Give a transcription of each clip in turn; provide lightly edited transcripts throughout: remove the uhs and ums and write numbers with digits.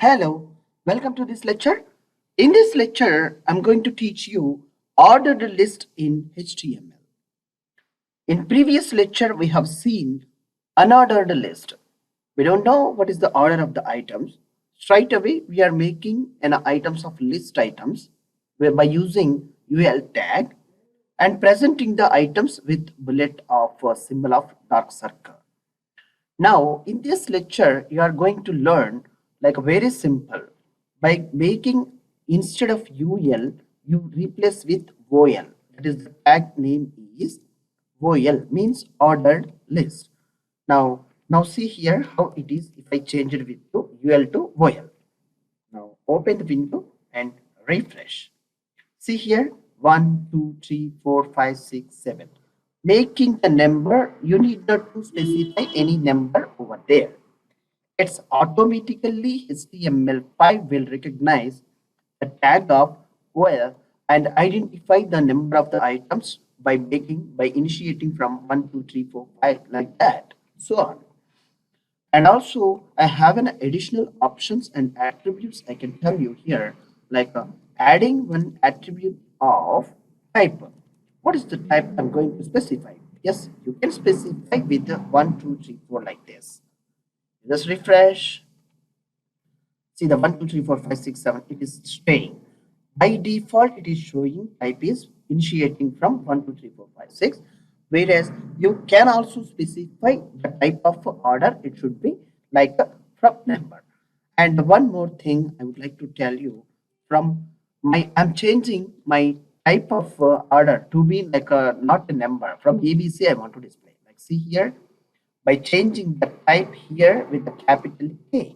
Hello, welcome to this lecture. In this lecture, I'm going to teach you ordered list in HTML. In previous lecture, we have seen unordered list. We don't know what is the order of the items. Straight away, we are making an items of list items by using UL tag and presenting the items with bullet of a symbol of dark circle. Now, in this lecture, you are going to learn like very simple by making instead of UL, you replace with OL. That is the tag name is OL means ordered list. Now see here how it is if I change it with to UL to OL. Now open the window and refresh. See here 1, 2, 3, 4, 5, 6, 7. Making the number, you need not to specify any number over there. It's automatically HTML5 will recognize the tag of OL and identify the number of the items by initiating from 1, 2, 3, 4, 5 like that, so on. And also I have an additional options and attributes I can tell you here, like adding one attribute of type. What is the type I'm going to specify? Yes, you can specify with 1, 2, 3, 4 like this. Just refresh. See the 1, 2, 3, 4, 5, 6, 7. It is staying. By default, it is showing type is initiating from 1, 2, 3, 4, 5, 6. Whereas you can also specify the type of order. It should be like a from number. And one more thing I would like to tell you, I'm changing my type of order to be like a not a number. From ABC I want to display. Like see here, by changing the type here with the capital A.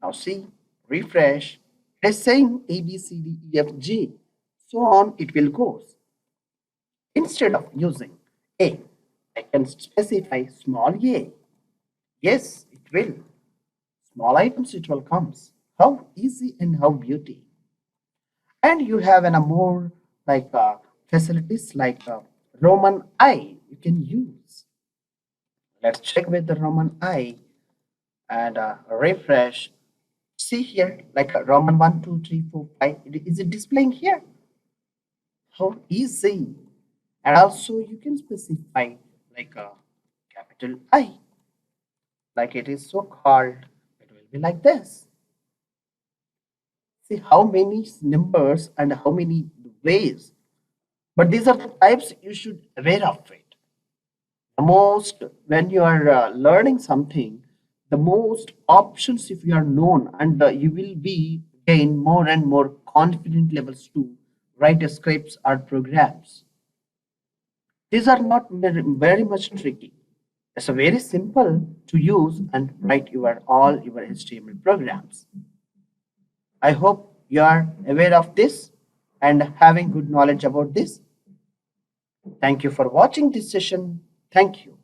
Now see, refresh. It is saying A, B, C, D, E, F, G. So on it will go. Instead of using A, I can specify small a. Yes, it will. Small items it will comes. How easy and how beauty. And you have a more like facilities like Roman I you can use. Let's check with the Roman I and refresh. See here like a Roman 1, 2, 3, 4, 5. Is it displaying here? How easy. And also you can specify like a capital I. Like it is so called. It will be like this. See how many numbers and how many ways. But these are the types you should aware of it. The most when you are learning something, the most options if you are known and you will be gain more and more confident levels to write scripts or programs. These are not very much tricky. It's a very simple to use and write all your HTML programs. I hope you are aware of this and having good knowledge about this. Thank you for watching this session. Thank you.